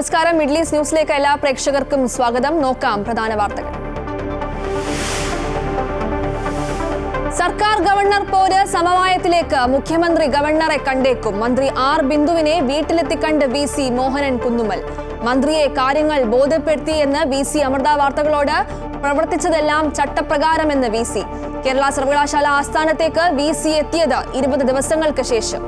നമസ്കാരം. Middle east ന്യൂസിലേക്ക് എല്ലാ പ്രേക്ഷകർക്കും സ്വാഗതം. നോക്കാം പ്രധാന വാർത്തകൾ. സർക്കാർ ഗവർണർ പോര് സമവായത്തിലേക്ക് മുഖ്യമന്ത്രി ഗവർണറെ കണ്ടേക്കും. മന്ത്രി ആർ ബിന്ദുവിനെ വീട്ടിലെത്തിക്കണ്ട് VC മോഹനൻ കുന്നുമ്മൽ. മന്ത്രിയെ കാര്യങ്ങൾ ബോധ്യപ്പെടുത്തിയെന്ന് VC അമൃത വാർത്തകളോട്. പ്രവർത്തിച്ചതെല്ലാം ചട്ടപ്രകാരമെന്ന് VC. കേരള സർവകലാശാല ആസ്ഥാനത്തേക്ക് VC എത്തിയത് 20 ദിവസങ്ങൾക്ക് ശേഷം.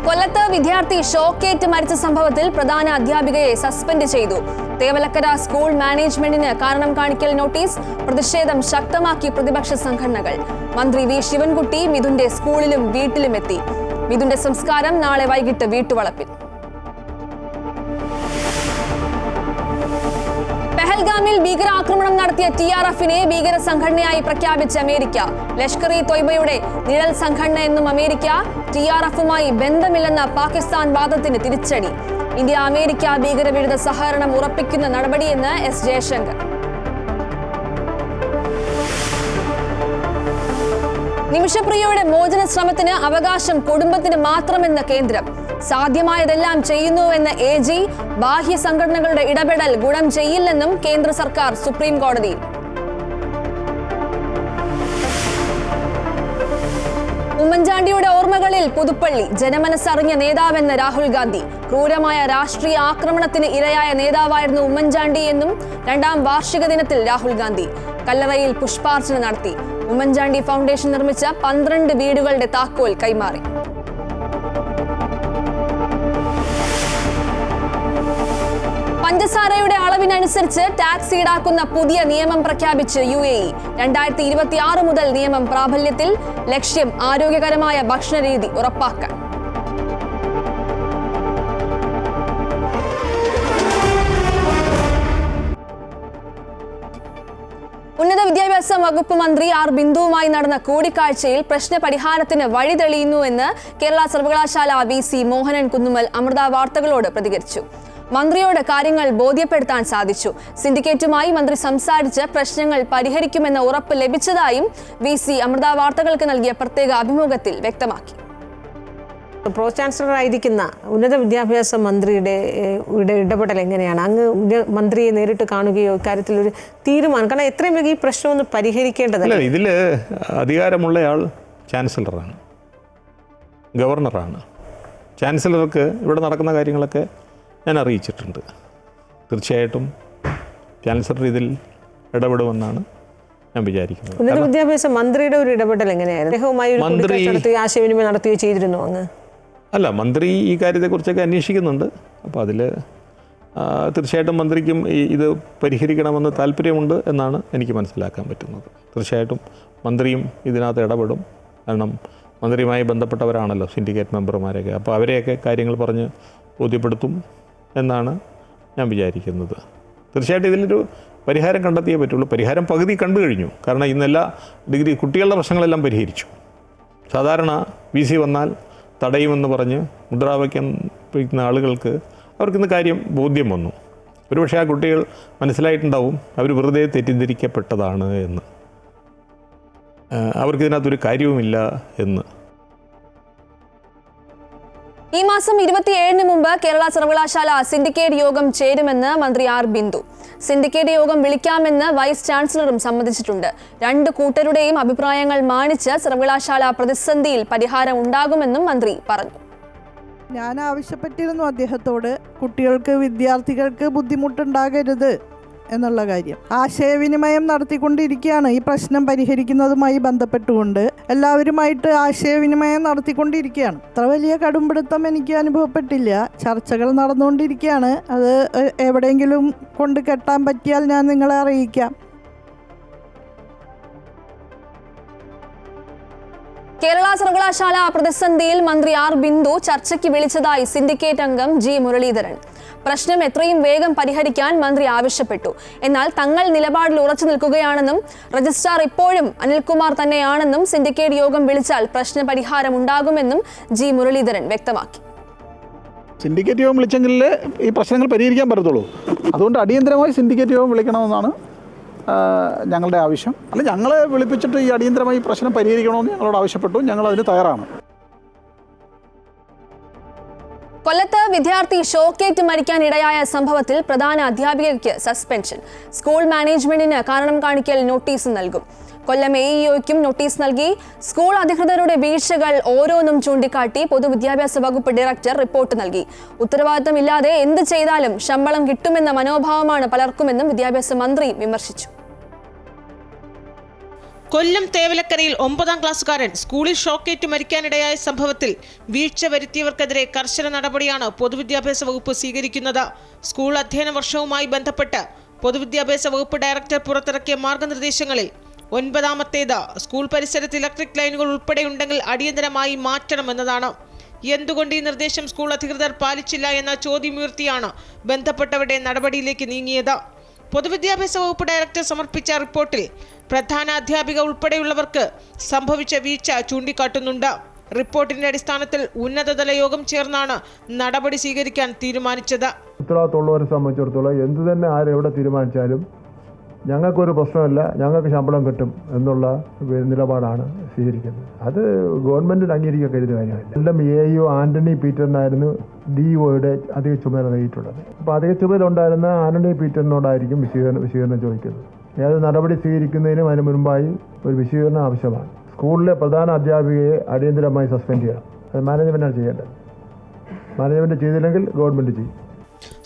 കൊല്ലത്ത് വിദ്യാർത്ഥി ഷോക്കേറ്റ് മരിച്ച സംഭവത്തിൽ പ്രധാന അധ്യാപികയെ സസ്പെൻഡ് ചെയ്തു. തേവലക്കര സ്കൂൾ മാനേജ്മെന്റിന് കാരണം കാണിക്കൽ നോട്ടീസ്. പ്രതിഷേധം ശക്തമാക്കി പ്രതിപക്ഷ സംഘടനകൾ. മന്ത്രി V ശിവൻകുട്ടി മിഥുന്റെ സ്കൂളിലും വീട്ടിലും എത്തി. മിഥുന്റെ സംസ്കാരം നാളെ വൈകിട്ട് വീട്ടുവളപ്പിൽ. പെഹൽഗാമിൽ ഭീകരാക്രമണം നടത്തിയ TRFനെ ഭീകര സംഘടനയായി പ്രഖ്യാപിച്ച അമേരിക്ക. ലഷ്കർ ഇ തൊയ്ബയുടെ നിഴൽ സംഘടന എന്നും അമേരിക്ക. TRFുമായി ബന്ധമില്ലെന്ന പാകിസ്ഥാൻ വാദത്തിന് തിരിച്ചടി. ഇന്ത്യ അമേരിക്ക ഭീകരവിരുദ്ധ സഹകരണം ഉറപ്പിക്കുന്ന നടപടിയെന്ന് S ജയശങ്കർ. നിമിഷപ്രിയയുടെ മോചന ശ്രമത്തിന് അവകാശം കുടുംബത്തിന് മാത്രമെന്ന് കേന്ദ്രം. സാധ്യമായതെല്ലാം ചെയ്യുന്നുവെന്ന് AG. ബാഹ്യ സംഘടനകളുടെ ഇടപെടൽ ഗുണം ചെയ്യില്ലെന്നും കേന്ദ്ര സർക്കാർ സുപ്രീം കോടതിയിൽ. ഉമ്മൻചാണ്ടിയുടെ ഓർമ്മകളിൽ പുതുപ്പള്ളി. ജനമനസ്സറിഞ്ഞ നേതാവെന്ന് രാഹുൽ ഗാന്ധി. ക്രൂരമായ രാഷ്ട്രീയ ആക്രമണത്തിന് ഇരയായ നേതാവായിരുന്നു ഉമ്മൻചാണ്ടി എന്നും 2ാം വാർഷിക ദിനത്തിൽ രാഹുൽ ഗാന്ധി. കല്ലറയിൽ പുഷ്പാർച്ചന നടത്തി. ഉമ്മൻചാണ്ടി ഫൗണ്ടേഷൻ നിർമ്മിച്ച 12 വീടുകളുടെ താക്കോൽ കൈമാറി. പഞ്ചസാരയുടെ അളവിനനുസരിച്ച് ടാക്സ് ഈടാക്കുന്ന പുതിയ നിയമം പ്രഖ്യാപിച്ച് UAE. 2026 മുതൽ നിയമം പ്രാബല്യത്തിൽ. ലക്ഷ്യം ആരോഗ്യകരമായ ഭക്ഷണരീതി ഉറപ്പാക്കാൻ. ഉന്നത വിദ്യാഭ്യാസ വകുപ്പ് മന്ത്രി ആർ ബിന്ദുവുമായി നടന്ന കൂടിക്കാഴ്ചയിൽ പ്രശ്ന പരിഹാരത്തിന് വഴി തെളിയുന്നുവെന്ന് കേരള സർവകലാശാല VC മോഹനൻ കുന്നുമ്മൽ അമൃത വാർത്തകളോട് പ്രതികരിച്ചു. മന്ത്രിയോട് കാര്യങ്ങൾ ബോധ്യപ്പെടുത്താൻ സാധിച്ചു. സിൻഡിക്കേറ്റുമായി മന്ത്രി സംസാരിച്ച് പ്രശ്നങ്ങൾ പരിഹരിക്കുമെന്ന ഉറപ്പ് ലഭിച്ചതായും VC അമൃത വാർത്തകൾക്ക് നൽകിയ പ്രത്യേക അഭിമുഖത്തിൽ വ്യക്തമാക്കി. പ്രോ ചാൻസലറായിരിക്കുന്ന ഉന്നത വിദ്യാഭ്യാസ മന്ത്രിയുടെ ഇടപെടൽ എങ്ങനെയാണ്? അങ്ങ് മന്ത്രിയെ നേരിട്ട് കാണുകയോ ഇക്കാര്യത്തിൽ ഒരു തീരുമാനം, കാരണം എത്രയും വേഗം ഈ പ്രശ്നം ഒന്ന് പരിഹരിക്കേണ്ടതല്ല. ഇതിൽ അധികാരമുള്ളയാൾ ചാൻസലറാണ്, ഗവർണറാണ്. ചാൻസലർക്ക് ഇവിടെ നടക്കുന്ന കാര്യങ്ങളൊക്കെ ഞാൻ അറിയിച്ചിട്ടുണ്ട്. തീർച്ചയായിട്ടും ചാൻസലർ ഇതിൽ ഇടപെടുമെന്നാണ് ഞാൻ വിചാരിക്കുന്നത്. ഉന്നത വിദ്യാഭ്യാസ മന്ത്രിയുടെ ഒരു ഇടപെടൽ എങ്ങനെയായിരുന്നു? അദ്ദേഹവുമായി ആശയവിനിമയം നടത്തുകയോ ചെയ്തിരുന്നു അങ്ങ്? അല്ല, മന്ത്രി ഈ കാര്യത്തെക്കുറിച്ചൊക്കെ അന്വേഷിക്കുന്നുണ്ട്. അപ്പോൾ അതിൽ തീർച്ചയായിട്ടും മന്ത്രിക്കും ഇത് പരിഹരിക്കണമെന്ന് താല്പര്യമുണ്ട് എന്നാണ് എനിക്ക് മനസ്സിലാക്കാൻ പറ്റുന്നത്. തീർച്ചയായിട്ടും മന്ത്രിയും ഇതിനകത്ത് ഇടപെടും. കാരണം മന്ത്രിയുമായി ബന്ധപ്പെട്ടവരാണല്ലോ സിൻഡിക്കേറ്റ് മെമ്പർമാരൊക്കെ. അപ്പോൾ അവരെയൊക്കെ കാര്യങ്ങൾ പറഞ്ഞ് ബോധ്യപ്പെടുത്തും എന്നാണ് ഞാൻ വിചാരിക്കുന്നത്. തീർച്ചയായിട്ടും ഇതിലൊരു പരിഹാരം കണ്ടെത്തിയേ പറ്റുള്ളൂ. പരിഹാരം പകുതി കണ്ടു കഴിഞ്ഞു. കാരണം ഇന്നെല്ലാ ഡിഗ്രി കുട്ടികളുടെ പ്രശ്നങ്ങളെല്ലാം പരിഹരിച്ചു. സാധാരണ VC വന്നാൽ തടയുമെന്ന് പറഞ്ഞ് മുദ്രാവാക്യം പിടിക്കുന്ന ആളുകൾക്ക് അവർക്കിന്ന് കാര്യം ബോധ്യം വന്നു. ഒരുപക്ഷെ ആ കുട്ടികൾ മനസ്സിലായിട്ടുണ്ടാവും അവർ വെറുതെ തെറ്റിദ്ധരിക്കപ്പെട്ടതാണ് എന്ന്, അവർക്കിതിനകത്തൊരു കാര്യവുമില്ല എന്ന്. ഈ മാസം 27-ന് മുമ്പ് കേരള സർവകലാശാല സിൻഡിക്കേറ്റ് യോഗം ചേരുമെന്ന് മന്ത്രി ആർ ബിന്ദു. സിൻഡിക്കേറ്റ് യോഗം വിളിക്കാമെന്ന് വൈസ് ചാൻസലറും സമ്മതിച്ചിട്ടുണ്ട്. 2 കൂട്ടരുടെയും അഭിപ്രായങ്ങൾ മാനിച്ച് സർവകലാശാല പ്രതിസന്ധിയിൽ പരിഹാരം ഉണ്ടാകുമെന്നും മന്ത്രി പറഞ്ഞു. ഞാൻ ആവശ്യപ്പെട്ടിരുന്നു അദ്ദേഹത്തോട്, കുട്ടികൾക്ക് വിദ്യാർത്ഥികൾക്ക് ബുദ്ധിമുട്ടുണ്ടാകരുത് എന്നുള്ള കാര്യം. ആശയവിനിമയം നടത്തിക്കൊണ്ടിരിക്കുകയാണ്. ഈ പ്രശ്നം പരിഹരിക്കുന്നതുമായി ബന്ധപ്പെട്ടുകൊണ്ട് എല്ലാവരുമായിട്ട് ആശയവിനിമയം നടത്തിക്കൊണ്ടിരിക്കുകയാണ്. അത്ര വലിയ കടുംപിടുത്തം എനിക്ക് അനുഭവപ്പെട്ടില്ല. ചർച്ചകൾ നടന്നുകൊണ്ടിരിക്കുകയാണ്. അത് എവിടെയെങ്കിലും കൊണ്ട് കെട്ടാൻ പറ്റിയാൽ ഞാൻ നിങ്ങളെ അറിയിക്കാം. കേരള സർവകലാശാല പ്രതിസന്ധിയിൽ മന്ത്രി ആർ ബിന്ദു ചർച്ചയ്ക്ക് വിളിച്ചതായി സിൻഡിക്കേറ്റ് അംഗം G മുരളീധരൻ. പ്രശ്നം എത്രയും വേഗം പരിഹരിക്കാൻ മന്ത്രി ആവശ്യപ്പെട്ടു. എന്നാൽ തങ്ങൾ നിലപാടിൽ ഉറച്ചു നിൽക്കുകയാണെന്നും രജിസ്ട്രാർ ഇപ്പോഴും അനിൽകുമാർ തന്നെയാണെന്നും സിൻഡിക്കേറ്റ് യോഗം വിളിച്ചാൽ പ്രശ്ന പരിഹാരം ഉണ്ടാകുമെന്നും G മുരളീധരൻ വ്യക്തമാക്കി. സിൻഡിക്കേറ്റ് യോഗം വിളിച്ചെങ്കിൽ ഈ പ്രശ്നങ്ങൾ പരിഹരിക്കാൻ പറ്റത്തുള്ളൂ. അതുകൊണ്ട് അടിയന്തരമായി സിൻഡിക്കേറ്റ് യോഗം വിളിക്കണമെന്നാണ് ഞങ്ങളുടെ ആവശ്യം. അല്ല, ഞങ്ങളെ വിളിപ്പിച്ചിട്ട് ഈ അടിയന്തരമായി പ്രശ്നം പരിഹരിക്കണമെന്ന് ഞങ്ങളോട് ആവശ്യപ്പെട്ടു. ഞങ്ങൾ അതിന് തയ്യാറാണ്. കൊല്ലത്ത് വിദ്യാർത്ഥി ഷോക്കേറ്റ് മരിക്കാനിടയായ സംഭവത്തിൽ പ്രധാന അധ്യാപികയ്ക്ക് സസ്പെൻഷൻ. സ്കൂൾ മാനേജ്മെന്റിന് കാരണം കാണിക്കൽ നോട്ടീസ് നൽകും. കൊല്ലം AEOയ്ക്കും നോട്ടീസ് നൽകി. സ്കൂൾ അധികൃതരുടെ വീഴ്ചകൾ ഓരോന്നും ചൂണ്ടിക്കാട്ടി പൊതുവിദ്യാഭ്യാസ വകുപ്പ് ഡയറക്ടർ റിപ്പോർട്ട് നൽകി. ഉത്തരവാദിത്തമില്ലാതെ എന്ത് ചെയ്താലും ശമ്പളം കിട്ടുമെന്ന മനോഭാവമാണ് പലർക്കുമെന്നും വിദ്യാഭ്യാസ മന്ത്രി വിമർശിച്ചു. കൊല്ലം തേവലക്കരയിൽ 9ാം ക്ലാസ്സുകാരൻ സ്കൂളിൽ ഷോക്കേറ്റ് മരിക്കാനിടയായ സംഭവത്തിൽ വീഴ്ച വരുത്തിയവർക്കെതിരെ കർശന നടപടിയാണ് പൊതുവിദ്യാഭ്യാസ വകുപ്പ് സ്വീകരിക്കുന്നത്. സ്കൂൾ അധ്യയന വർഷവുമായി ബന്ധപ്പെട്ട് പൊതുവിദ്യാഭ്യാസ വകുപ്പ് ഡയറക്ടർ പുറത്തിറക്കിയ മാർഗനിർദ്ദേശങ്ങളിൽ 9ാമത്തേത് സ്കൂൾ പരിസരത്ത് ഇലക്ട്രിക് ലൈനുകൾ ഉൾപ്പെടെയുണ്ടെങ്കിൽ അടിയന്തരമായി മാറ്റണമെന്നതാണ്. എന്തുകൊണ്ട് ഈ നിർദ്ദേശം സ്കൂൾ അധികൃതർ പാലിച്ചില്ല എന്ന ചോദ്യമുയർത്തിയാണ് ബന്ധപ്പെട്ടവരുടെ നടപടിയിലേക്ക് നീങ്ങിയത്. പൊതുവിദ്യാഭ്യാസ വകുപ്പ് ഡയറക്ടർ സമർപ്പിച്ച റിപ്പോർട്ടിൽ പ്രധാന അധ്യാപിക ഉൾപ്പെടെയുള്ളവർക്ക് സംഭവിച്ച വീഴ്ച ചൂണ്ടിക്കാട്ടുന്നുണ്ട്. റിപ്പോർട്ടിന്റെ അടിസ്ഥാനത്തിൽ ഉന്നതതല യോഗം ചേർന്നാണ് നടപടി സ്വീകരിക്കാൻ തീരുമാനിച്ചത്. ഉത്തരവാദിത്തമുള്ളവരെ സംബന്ധിച്ചിടത്തോളം എന്തു തന്നെ ആരെവിടെ തീരുമാനിച്ചാലും ഞങ്ങൾക്കൊരു പ്രശ്നമില്ല, ഞങ്ങൾക്ക് ശമ്പളം കിട്ടും എന്നുള്ള നിലപാടാണ് സ്വീകരിക്കുന്നത്. അത് ഗവൺമെൻറ്റിന് അംഗീകരിക്കാൻ കഴിയുന്ന കാര്യമല്ല. എല്ലാം AEO ആൻ്റണി പീറ്ററിനായിരുന്നു DEOയുടെ അധിക ചുമതല നൽകിയിട്ടുള്ളത്. അപ്പോൾ അധിക ചുമതല ഉണ്ടായിരുന്ന ആൻ്റണി പീറ്ററിനോടായിരിക്കും വിശദീകരണം ചോദിക്കുന്നത്. ഏത് നടപടി സ്വീകരിക്കുന്നതിനും അതിന് മുൻപായി ഒരു വിശദീകരണം ആവശ്യമാണ്. സ്കൂളിലെ പ്രധാന അധ്യാപികയെ അടിയന്തരമായി സസ്പെൻഡ് ചെയ്യണം. അത് മാനേജ്മെൻറ്റാണ് ചെയ്യേണ്ടത്. മാനേജ്മെൻറ്റ് ചെയ്തില്ലെങ്കിൽ ഗവൺമെൻറ് ചെയ്യും.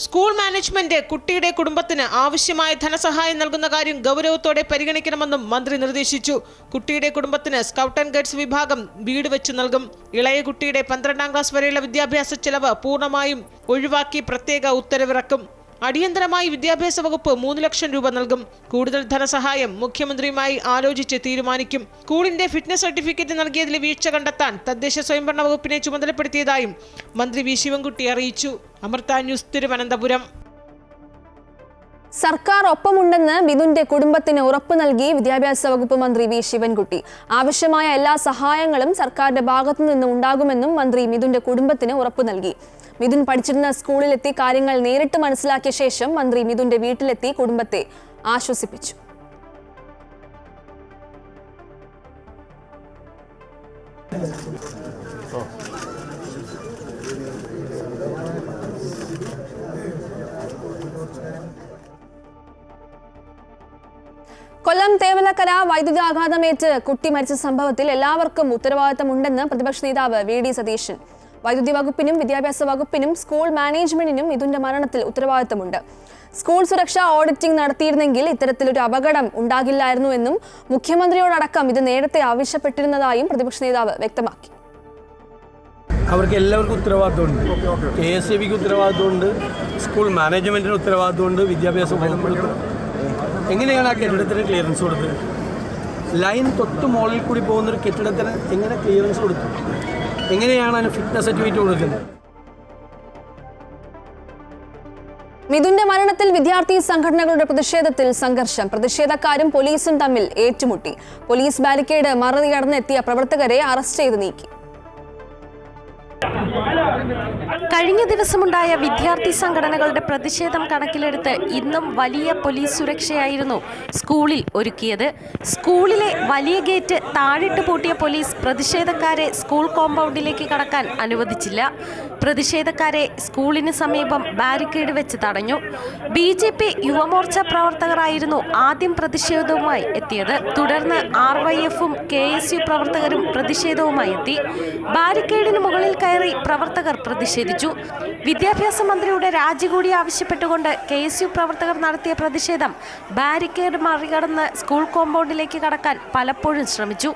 സ്കൂൾ മാനേജ്മെന്റ് കുട്ടിയുടെ കുടുംബത്തിന് ആവശ്യമായ ധനസഹായം നൽകുന്ന കാര്യം ഗൗരവത്തോടെ പരിഗണിക്കണമെന്നും മന്ത്രി നിർദ്ദേശിച്ചു. കുട്ടിയുടെ കുടുംബത്തിന് സ്കൗട്ട് ആൻഡ് ഗൈഡ്സ് വിഭാഗം വീട് വെച്ച് നൽകും. ഇളയ കുട്ടിയുടെ 12ാം ക്ലാസ് വരെയുള്ള വിദ്യാഭ്യാസ ചെലവ് പൂർണ്ണമായും ഒഴിവാക്കി പ്രത്യേക ഉത്തരവിറക്കും. അടിയന്തരമായി വിദ്യാഭ്യാസ വകുപ്പ് 3 ലക്ഷം രൂപ നൽകും. കൂടുതൽ ധനസഹായം മുഖ്യമന്ത്രിയുമായി ആലോചിച്ച് തീരുമാനിക്കും. സ്കൂളിന്റെ ഫിറ്റ്നസ് സർട്ടിഫിക്കറ്റ് നൽകിയതിൽ വീഴ്ച കണ്ടെത്താൻ തദ്ദേശ സ്വയംഭരണ വകുപ്പിനെ ചുമതലപ്പെടുത്തിയതായും മന്ത്രി വി ശിവൻകുട്ടി അറിയിച്ചു. അമൃത ന്യൂസ്, തിരുവനന്തപുരം. സർക്കാർ ഒപ്പമുണ്ടെന്ന് മിഥുന്റെ കുടുംബത്തിന് ഉറപ്പ് നൽകി വിദ്യാഭ്യാസ വകുപ്പ് മന്ത്രി വി ശിവൻകുട്ടി. ആവശ്യമായ എല്ലാ സഹായങ്ങളും സർക്കാരിന്റെ ഭാഗത്തു നിന്ന് ഉണ്ടാകുമെന്നും മന്ത്രി മിഥുന്റെ കുടുംബത്തിന് ഉറപ്പ് നൽകി. മിഥുൻ പഠിച്ചിരുന്ന സ്കൂളിലെത്തി കാര്യങ്ങൾ നേരിട്ട് മനസ്സിലാക്കിയ ശേഷം മന്ത്രി മിഥുന്റെ വീട്ടിലെത്തി കുടുംബത്തെ ആശ്വസിപ്പിച്ചു. കൊല്ലം തേവലക്കര വൈദ്യുതാഘാതമേറ്റ് കുട്ടി മരിച്ച സംഭവത്തിൽ എല്ലാവർക്കും ഉത്തരവാദിത്തമുണ്ടെന്ന് പ്രതിപക്ഷ നേതാവ് VD സതീശൻ. വൈദ്യുതി വകുപ്പിനും വിദ്യാഭ്യാസ വകുപ്പിനും സ്കൂൾ മാനേജ്മെന്റിനും ഇതിന്റെ മരണത്തിൽ ഉത്തരവാദിത്തമുണ്ട്. സ്കൂൾ സുരക്ഷാ ഓഡിറ്റിംഗ് നടത്തിയിരുന്നെങ്കിൽ ഇത്തരത്തിലൊരു അപകടം ഉണ്ടാകില്ലായിരുന്നുവെന്നും മുഖ്യമന്ത്രിയോടക്കം ഇത് നേരത്തെ ആവശ്യപ്പെട്ടിരുന്നതായും പ്രതിപക്ഷ നേതാവ് വ്യക്തമാക്കി. അവർക്ക് എല്ലാവർക്കും ഉത്തരവാദിത്തമുണ്ട്. KSEBിക്ക് ഉത്തരവാദിത്തമുണ്ട്, സ്കൂൾ മാനേജ്മെൻറ്റിന് ഉത്തരവാദിത്തമുണ്ട്, വിദ്യാഭ്യാസ വകുപ്പിന്. എങ്ങനെയാണ് ആ കെട്ടിടത്തിന് ക്ലിയറൻസ് കൊടുത്തത്? ലൈൻ തൊട്ട് മുകളിൽ കൂടി പോകുന്നൊരു കെട്ടിടത്തിന് എങ്ങനെ ക്ലിയറൻസ് കൊടുത്തു? എങ്ങനെയാണ് അതിന് ഫിറ്റ്നസ് സർട്ടിഫിക്കറ്റ് കൊടുക്കുന്നത്? മിഥുന്റെ മരണത്തിൽ വിദ്യാർത്ഥി സംഘടനകളുടെ പ്രതിഷേധത്തിൽ സംഘർഷം. പ്രതിഷേധക്കാരും പോലീസും തമ്മിൽ ഏറ്റുമുട്ടി. പോലീസ് ബാരിക്കേഡ് മറികടന്നെത്തിയ പ്രവർത്തകരെ അറസ്റ്റ് ചെയ്ത് നീക്കി. കഴിഞ്ഞ ദിവസമുണ്ടായ വിദ്യാർത്ഥി സംഘടനകളുടെ പ്രതിഷേധം കണക്കിലെടുത്ത് ഇന്നും വലിയ പോലീസ് സുരക്ഷയായിരുന്നു സ്കൂളിൽ ഒരുക്കിയത്. സ്കൂളിലെ വലിയ ഗേറ്റ് താഴിട്ട് പൂട്ടിയ പോലീസ് പ്രതിഷേധക്കാരെ സ്കൂൾ കോമ്പൗണ്ടിലേക്ക് കടക്കാൻ അനുവദിച്ചില്ല. പ്രതിഷേധക്കാരെ സ്കൂളിന് സമീപം ബാരിക്കേഡ് വെച്ച് തടഞ്ഞു. BJP യുവമോർച്ച പ്രവർത്തകരായിരുന്നു ആദ്യം പ്രതിഷേധവുമായി എത്തിയത്. തുടർന്ന് RYFും KSU പ്രവർത്തകരും പ്രതിഷേധവുമായി എത്തി. ബാരിക്കേഡിന് മുകളിൽ കയറി പ്രവർത്തകർ പ്രതിഷേധിച്ചു. വിദ്യാഭ്യാസ മന്ത്രിയുടെ രാജി കൂടി ആവശ്യപ്പെട്ടുകൊണ്ട് KSU പ്രവർത്തകർ നടത്തിയ പ്രതിഷേധം ബാരിക്കേഡ് മറികടന്ന് സ്കൂൾ കോമ്പൗണ്ടിലേക്ക് കടക്കാൻ പലപ്പോഴും ശ്രമിച്ചു.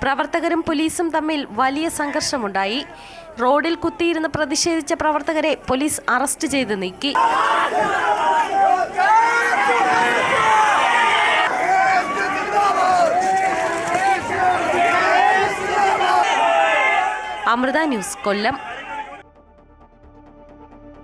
പ്രവർത്തകരും പോലീസും തമ്മിൽ വലിയ സംഘർഷമുണ്ടായി. റോഡിൽ കുത്തിയിരുന്ന് പ്രതിഷേധിച്ച പ്രവർത്തകരെ പോലീസ് അറസ്റ്റ് ചെയ്ത് നീക്കി. അമൃത ന്യൂസ്, കൊല്ലം.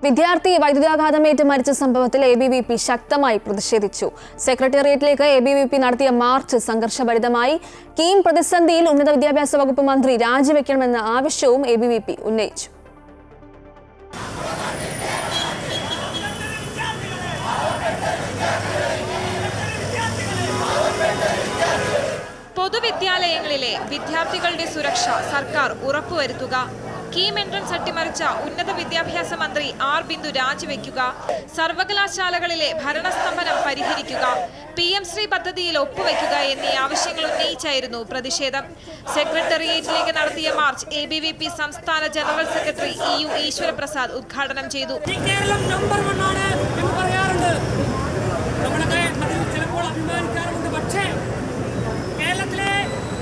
വിദ്യാർത്ഥി വൈദ്യുതാഘാതമേറ്റ് മരിച്ച സംഭവത്തിൽ ABVP ശക്തമായി പ്രതിഷേധിച്ചു. സെക്രട്ടേറിയറ്റിലേക്ക് ABVP നടത്തിയ മാർച്ച് സംഘർഷഭരിതമായി. കീം പ്രതിസന്ധിയിൽ ഉന്നത വിദ്യാഭ്യാസ വകുപ്പ് മന്ത്രി രാജിവെക്കണമെന്ന ആവശ്യവും ABVP ഉന്നയിച്ചു. പൊതുവിദ്യാലയങ്ങളിലെ വിദ്യാർത്ഥികളുടെ സുരക്ഷ സർക്കാർ ഉറപ്പുവരുത്തുക. കീം എൻട്രൻസ് അട്ടിമറിച്ച ഉന്നത വിദ്യാഭ്യാസ മന്ത്രി ആർ ബിന്ദു രാജിവെക്കുക, സർവകലാശാലകളിലെ ഭരണസ്തംഭനം പരിഹരിക്കുക, PM ശ്രീ പദ്ധതിയിൽ ഒപ്പുവെക്കുക എന്നീ ആവശ്യങ്ങൾ ഉന്നയിച്ചായിരുന്നു പ്രതിഷേധം. സെക്രട്ടേറിയറ്റിലേക്ക് നടത്തിയ മാർച്ച് ABVP സംസ്ഥാന ജനറൽ സെക്രട്ടറി EU ഈശ്വരപ്രസാദ് ഉദ്ഘാടനം ചെയ്തു. കേരളം നമ്പർ 1 ആണ് എന്ന് പറയാറുണ്ട്, നമ്മളൊക്കെ അതിൽ ചിലപ്പോൾ അഭിമാനിക്കാറുണ്ട്. പക്ഷേ കേരളത്തിലെ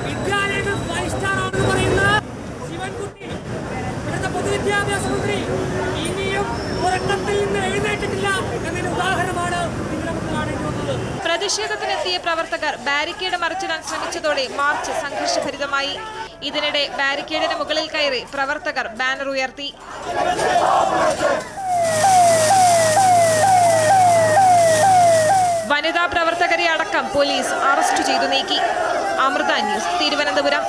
വിദ്യാലയങ്ങൾ 5 സ്റ്റാർ ആണെന്ന് പറയുന്ന ശിവൻകുട്ടി, ഇവിടുത്തെ പൊതുവിദ്യാഭ്യാസ മന്ത്രി, ഇനിയും ഉറക്കത്തിൽ നിന്ന് എഴുന്നേറ്റിട്ടില്ല എന്നതിന് ഉദാഹരണമാണ് നമുക്ക് കാണേണ്ടി വന്നത്. പ്രതിഷേധത്തിനെത്തിയ പ്രവർത്തകർ ബാരിക്കേഡ് മറിച്ചിടാൻ ശ്രമിച്ചതോടെ മാർച്ച് സംഘർഷഭരിതമായി. ഇതിനിടെ ബാരിക്കേഡിന് മുകളിൽ കയറി പ്രവർത്തകർ ബാനർ ഉയർത്തി. വനിതാ പ്രവർത്തകരെ അടക്കം പോലീസ് അറസ്റ്റ് ചെയ്തു നീക്കി. അമൃത ന്യൂസ്, തിരുവനന്തപുരം.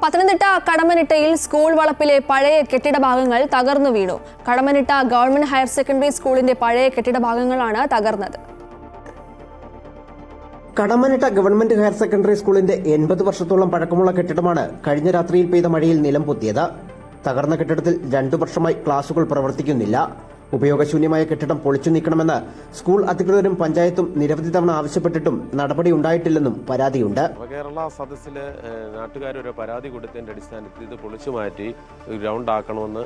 പത്തനംതിട്ട കടമനിട്ടയിൽ സ്കൂൾ വളപ്പിലെ പഴയ കെട്ടിട ഭാഗങ്ങൾ തകർന്നു വീണു. കടമനിട്ട ഗവൺമെന്റ് ഹയർ സെക്കൻഡറി സ്കൂളിന്റെ പഴയ കെട്ടിട ഭാഗങ്ങളാണ് തകർന്നത്. കടമനിട്ട ഗവൺമെന്റ് ഹയർ സെക്കൻഡറി സ്കൂളിന്റെ 80 വർഷത്തോളം പഴക്കമുള്ള കെട്ടിടമാണ് കഴിഞ്ഞ രാത്രിയിൽ പെയ്ത മഴയിൽ നിലം പൊത്തിയത്. തകർന്ന കെട്ടിടത്തിൽ 2 വർഷമായി ക്ലാസുകൾ പ്രവർത്തിക്കുന്നില്ല. ഉപയോഗശൂന്യമായ കെട്ടിടം പൊളിച്ചു നീക്കണമെന്ന് സ്കൂൾ അധികൃതരും പഞ്ചായത്തും നിരവധി തവണ ആവശ്യപ്പെട്ടിട്ടും നടപടി ഉണ്ടായിട്ടില്ലെന്നും പരാതിയുണ്ട്. കേരള സദസ്സിൽ നാട്ടുകാരൊരു പരാതി കൊടുത്തതിന്റെ അടിസ്ഥാനത്തിൽ ഇത് പൊളിച്ചു മാറ്റി ഗ്രൗണ്ട് ആക്കണമെന്ന്,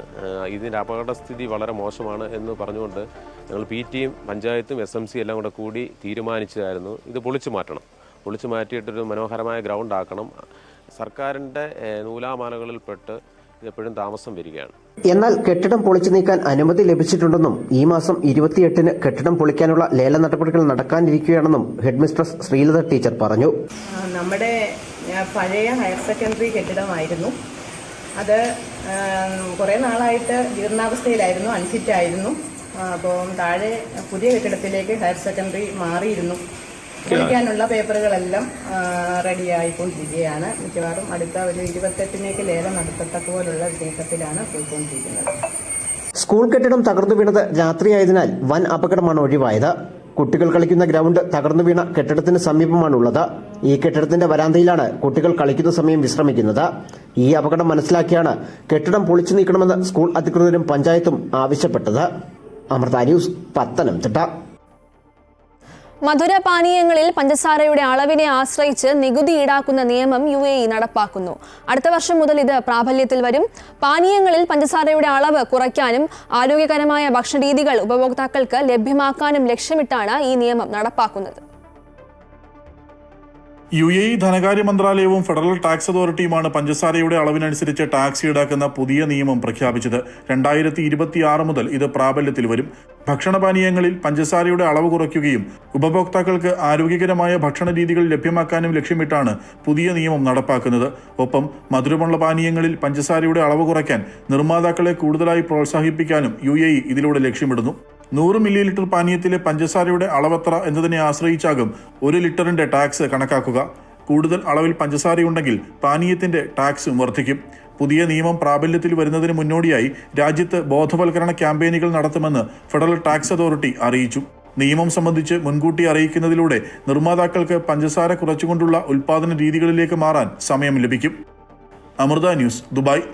ഇതിന്റെ അപകടസ്ഥിതി വളരെ മോശമാണ് എന്ന് പറഞ്ഞുകൊണ്ട് ഞങ്ങൾ PTയും പഞ്ചായത്തും SMC എല്ലാം കൂടി തീരുമാനിച്ചതായിരുന്നു ഇത് പൊളിച്ചു മാറ്റണം. പൊളിച്ചു മാറ്റിയിട്ടൊരു മനോഹരമായ ഗ്രൗണ്ട് ആക്കണം. സർക്കാരിന്റെ നൂലാമാലകളിൽപ്പെട്ട് എപ്പോഴും താമസം വരികയാണ്. എന്നാൽ കെട്ടിടം പൊളിച്ചു നീക്കാൻ അനുമതി ലഭിച്ചിട്ടുണ്ടെന്നും ഈ മാസം 28-ന് കെട്ടിടം പൊളിക്കാനുള്ള ലേല നടപടികൾ നടക്കാനിരിക്കുകയാണെന്നും ഹെഡ്മിസ്ട്രസ് ശ്രീലത ടീച്ചർ പറഞ്ഞു. നമ്മുടെ പഴയ ഹയർ സെക്കൻഡറി കെട്ടിടമായിരുന്നു. അത് കുറേ നാളായിട്ട് ജീർണാവസ്ഥയിലായിരുന്നു, അൺഫിറ്റായിരുന്നു. അപ്പോൾ താഴെ പുതിയ കെട്ടിടത്തിലേക്ക് ഹയർ സെക്കൻഡറി മാറിയിരുന്നു. പൊളിക്കാനുള്ള പേപ്പറുകളെല്ലാം റെഡിയായിക്കൊണ്ടിരിക്കുകയാണ്. മിക്കവാറും അടുത്ത ഒരു 28-ലേക്ക് ലേലം നടത്തത്തക്ക പോലുള്ള നീക്കത്തിലാണ് പോയിക്കൊണ്ടിരിക്കുന്നത്. സ്കൂൾ കെട്ടിടം തകർന്നു വീണത് രാത്രിയായതിനാൽ വൻ അപകടമാണ് ഒഴിവായത്. കുട്ടികൾ കളിക്കുന്ന ഗ്രൗണ്ട് തകർന്നു വീണ കെട്ടിടത്തിന് സമീപമാണുള്ളത്. ഈ കെട്ടിടത്തിന്റെ വരാന്തയിലാണ് കുട്ടികൾ കളിക്കുന്ന സമയം വിശ്രമിക്കുന്നത്. ഈ അപകടം മനസ്സിലാക്കിയാണ് കെട്ടിടം പൊളിച്ചു നീക്കണമെന്ന് സ്കൂൾ അധികൃതരും പഞ്ചായത്തും ആവശ്യപ്പെട്ടത്. അമൃത ന്യൂസ്, പത്തനംതിട്ട. മധുരപാനീയങ്ങളിൽ പഞ്ചസാരയുടെ അളവിനെ ആശ്രയിച്ച് നികുതി ഈടാക്കുന്ന നിയമം UAE നടപ്പാക്കുന്നു. അടുത്ത വർഷം മുതൽ ഇത് പ്രാബല്യത്തിൽ വരും. പാനീയങ്ങളിൽ പഞ്ചസാരയുടെ അളവ് കുറയ്ക്കാനും ആരോഗ്യകരമായ ഭക്ഷണരീതികൾ ഉപഭോക്താക്കൾക്ക് ലഭ്യമാക്കാനും ലക്ഷ്യമിട്ടാണ് ഈ നിയമം നടപ്പാക്കുന്നത്. UAE ധനകാര്യ മന്ത്രാലയവും ഫെഡറൽ ടാക്സ് അതോറിറ്റിയുമാണ് പഞ്ചസാരയുടെ അളവിനനുസരിച്ച് ടാക്സ് ഈടാക്കുന്ന പുതിയ നിയമം പ്രഖ്യാപിച്ചത്. 2026 മുതൽ ഇത് പ്രാബല്യത്തിൽ വരും. ഭക്ഷണപാനീയങ്ങളിൽ പഞ്ചസാരയുടെ അളവ് കുറയ്ക്കുകയും ഉപഭോക്താക്കൾക്ക് ആരോഗ്യകരമായ ഭക്ഷണ രീതികൾ ലഭ്യമാക്കാനും ലക്ഷ്യമിട്ടാണ് പുതിയ നിയമം നടപ്പാക്കുന്നത്. ഒപ്പം മധുരമുള്ള പാനീയങ്ങളിൽ പഞ്ചസാരയുടെ അളവ് കുറയ്ക്കാൻ നിർമ്മാതാക്കളെ കൂടുതലായി പ്രോത്സാഹിപ്പിക്കാനും UAE ഇതിലൂടെ ലക്ഷ്യമിടുന്നു. 100 മില്ലി ലിറ്റർ പാനീയത്തിലെ പഞ്ചസാരയുടെ അളവെത്ര എന്നതിനെ ആശ്രയിച്ചാകും 1 ലിറ്ററിന്റെ ടാക്സ് കണക്കാക്കുക. കൂടുതൽ അളവിൽ പഞ്ചസാരയുണ്ടെങ്കിൽ പാനീയത്തിന്റെ ടാക്സും വർദ്ധിക്കും. പുതിയ നിയമം പ്രാബല്യത്തിൽ വരുന്നതിന് മുന്നോടിയായി രാജ്യത്ത് ബോധവൽക്കരണ ക്യാമ്പയിനുകൾ നടത്തുമെന്ന് ഫെഡറൽ ടാക്സ് അതോറിറ്റി അറിയിച്ചു. നിയമം സംബന്ധിച്ച് മുൻകൂട്ടി അറിയിക്കുന്നതിലൂടെ നിർമ്മാതാക്കൾക്ക് പഞ്ചസാര കുറച്ചുകൊണ്ടുള്ള ഉൽപാദന രീതികളിലേക്ക് മാറാൻ സമയം ലഭിക്കും. Amrita news, Dubai.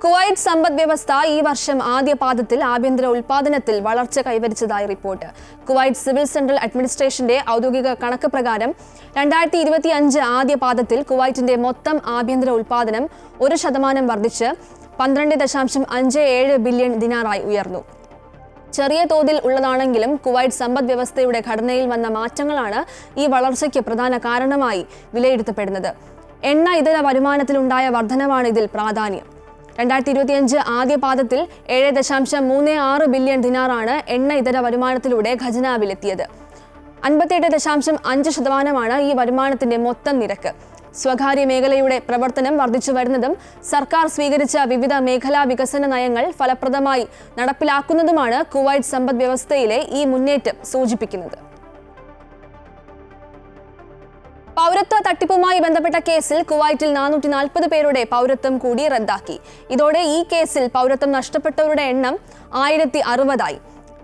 കുവൈറ്റ് സമ്പദ് വ്യവസ്ഥ ഈ വർഷം ആദ്യ പാദത്തിൽ ആഭ്യന്തര ഉൽപാദനത്തിൽ വളർച്ച കൈവരിച്ചതായി റിപ്പോർട്ട്. കുവൈറ്റ് സിവിൽ സെൻട്രൽ അഡ്മിനിസ്ട്രേഷന്റെ ഔദ്യോഗിക കണക്ക് പ്രകാരം 2025 ആദ്യ പാദത്തിൽ കുവൈറ്റിന്റെ മൊത്തം ആഭ്യന്തര ഉൽപാദനം 1% വർദ്ധിച്ച് 12.57 ബില്യൺ ദിനാറായി ഉയർന്നു. ചെറിയ തോതിൽ ഉള്ളതാണെങ്കിലും കുവൈറ്റ് സമ്പദ് വ്യവസ്ഥയുടെ ഘടനയിൽ വന്ന മാറ്റങ്ങളാണ് ഈ വളർച്ചയ്ക്ക് പ്രധാന കാരണമായി വിലയിരുത്തപ്പെടുന്നത്. എണ്ണ ഇതര വരുമാനത്തിലുണ്ടായ വർധനവാണ് ഇതിൽ പ്രാധാന്യം. 2025 ആദ്യ പാദത്തിൽ 7.36 ബില്യൺ ദിനാറാണ് എണ്ണ ഇതര വരുമാനത്തിലൂടെ ഖജനാവിലെത്തിയത്. 58.5% ഈ വരുമാനത്തിന്റെ മൊത്തം നിരക്ക്. സ്വകാര്യ മേഖലയുടെ പ്രവർത്തനം വർദ്ധിച്ചു വരുന്നതും സർക്കാർ സ്വീകരിച്ച വിവിധ മേഖലാ വികസന നയങ്ങൾ ഫലപ്രദമായി നടപ്പിലാക്കുന്നതുമാണ് കുവൈറ്റ് സമ്പദ് വ്യവസ്ഥയിലെ ഈ മുന്നേറ്റം സൂചിപ്പിക്കുന്നത്. പൗരത്വ തട്ടിപ്പുമായി ബന്ധപ്പെട്ട കേസിൽ കുവൈറ്റിൽ 440 പേരുടെ പൗരത്വം കൂടി റദ്ദാക്കി. ഇതോടെ ഈ കേസിൽ പൗരത്വം നഷ്ടപ്പെട്ടവരുടെ എണ്ണം 1060 ആയി.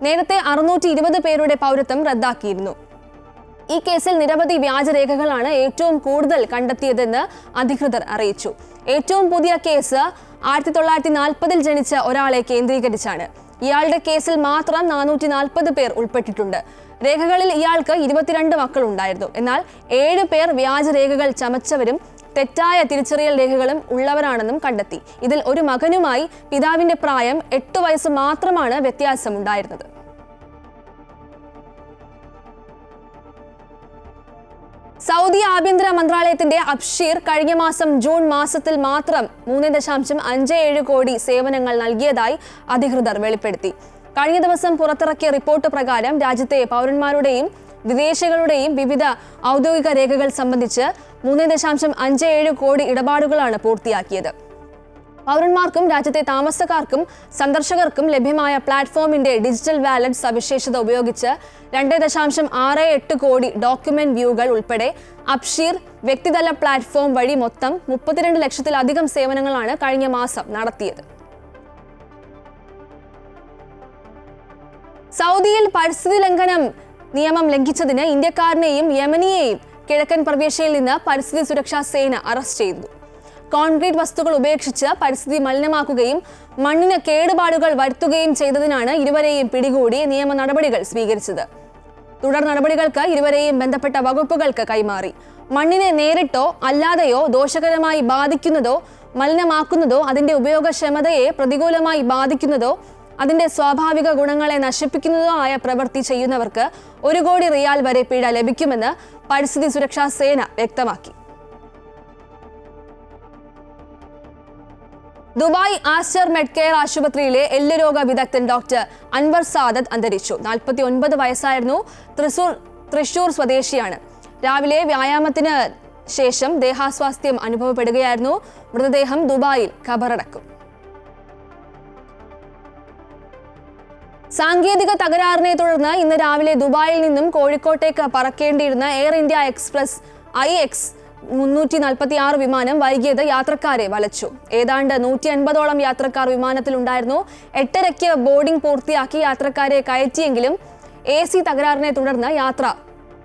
നേരത്തെ 620 പേരുടെ പൗരത്വം റദ്ദാക്കിയിരുന്നു. ഈ കേസിൽ നിരവധി വ്യാജരേഖകളാണ് ഏറ്റവും കൂടുതൽ കണ്ടെത്തിയതെന്ന് അധികൃതർ അറിയിച്ചു. ഏറ്റവും പുതിയ കേസ് 1940 ജനിച്ച ഒരാളെ കേന്ദ്രീകരിച്ചാണ്. ഇയാളുടെ കേസിൽ മാത്രം 440 പേർ ഉൾപ്പെട്ടിട്ടുണ്ട്. രേഖകളിൽ ഇയാൾക്ക് 22 മക്കളുണ്ടായിരുന്നു. എന്നാൽ 7 പേർ വ്യാജരേഖകൾ ചമച്ചവരും തെറ്റായ തിരിച്ചറിയൽ രേഖകളും ഉള്ളവരാണെന്നും കണ്ടെത്തി. ഇതിൽ ഒരു മകനുമായി പിതാവിന്റെ പ്രായം 8 വയസ്സ് മാത്രമാണ് വ്യത്യാസമുണ്ടായിരുന്നത്. സൗദി ആഭ്യന്തര മന്ത്രാലയത്തിന്റെ അബ്ഷീർ കഴിഞ്ഞ മാസം ജൂൺ മാസത്തിൽ മാത്രം 3.57 കോടി സേവനങ്ങൾ നൽകിയതായി അധികൃതർ വെളിപ്പെടുത്തി. കഴിഞ്ഞ ദിവസം പുറത്തിറക്കിയ റിപ്പോർട്ട് പ്രകാരം രാജ്യത്തെ പൗരന്മാരുടെയും വിദേശികളുടെയും വിവിധ ഔദ്യോഗിക രേഖകൾ സംബന്ധിച്ച് 3.57 കോടി ഇടപാടുകളാണ് പൂർത്തിയാക്കിയത്. പൗരന്മാർക്കും രാജ്യത്തെ താമസക്കാർക്കും സന്ദർശകർക്കും ലഭ്യമായ പ്ലാറ്റ്ഫോമിന്റെ ഡിജിറ്റൽ വാലറ്റ് സവിശേഷത ഉപയോഗിച്ച് 2.68 കോടി ഡോക്യുമെന്റ് വ്യൂകൾ ഉൾപ്പെടെ അബ്ഷീർ വ്യക്തിതല പ്ലാറ്റ്ഫോം വഴി മൊത്തം 32 ലക്ഷത്തിലധികം സേവനങ്ങളാണ് കഴിഞ്ഞ മാസം നടത്തിയത്. സൗദിയിൽ പരിസ്ഥിതി ലംഘനം നിയമം ലംഘിച്ചതിന് ഇന്ത്യക്കാരനെയും യമനിയെയും കിഴക്കൻ പ്രവിശ്യയിൽ നിന്ന് പരിസ്ഥിതി സുരക്ഷാ സേന അറസ്റ്റ് ചെയ്തു. കോൺക്രീറ്റ് വസ്തുക്കൾ ഉപേക്ഷിച്ച് പരിസ്ഥിതി മലിനമാക്കുകയും മണ്ണിന് കേടുപാടുകൾ വരുത്തുകയും ചെയ്തതിനാണ് ഇരുവരെയും പിടികൂടി നിയമ നടപടികൾ സ്വീകരിച്ചത്. തുടർ നടപടികൾക്ക് ഇരുവരെയും ബന്ധപ്പെട്ട വകുപ്പുകൾക്ക് കൈമാറി. മണ്ണിനെ നേരിട്ടോ അല്ലാതെയോ ദോഷകരമായി ബാധിക്കുന്നതോ മലിനമാക്കുന്നതോ അതിന്റെ ഉപയോഗക്ഷമതയെ പ്രതികൂലമായി ബാധിക്കുന്നതോ അതിന്റെ സ്വാഭാവിക ഗുണങ്ങളെ നശിപ്പിക്കുന്നതോ ആയ പ്രവൃത്തി ചെയ്യുന്നവർക്ക് 1 കോടി റിയാൽ വരെ പിഴ ലഭിക്കുമെന്ന് പരിസ്ഥിതി സുരക്ഷാ സേന വ്യക്തമാക്കി. ദുബായ് ആസ്റ്റർ മെഡ്കെയർ ആശുപത്രിയിലെ എല്ലുരോഗ വിദഗ്ധൻ ഡോക്ടർ അൻവർ സാദത്ത് അന്തരിച്ചു. 49 വയസ്സായിരുന്നു. തൃശൂർ സ്വദേശിയാണ്. രാവിലെ വ്യായാമത്തിന് ശേഷം ദേഹാസ്വാസ്ഥ്യം അനുഭവപ്പെടുകയായിരുന്നു. മൃതദേഹം ദുബായിൽ ഖബറടക്കും. സാങ്കേതിക തകരാറിനെ തുടർന്ന് ഇന്ന് രാവിലെ ദുബായിൽ നിന്നും കോഴിക്കോട്ടേക്ക് പറക്കേണ്ടിയിരുന്ന എയർ ഇന്ത്യ എക്സ്പ്രസ് IX 346 വിമാനം വൈകിയത് യാത്രക്കാരെ വലച്ചു. ഏതാണ്ട് 150ഓളം യാത്രക്കാർ വിമാനത്തിലുണ്ടായിരുന്നു. 8:30-ക്ക് ബോർഡിംഗ് പൂർത്തിയാക്കി യാത്രക്കാരെ കയറ്റിയെങ്കിലും AC തകരാറിനെ തുടർന്ന് യാത്ര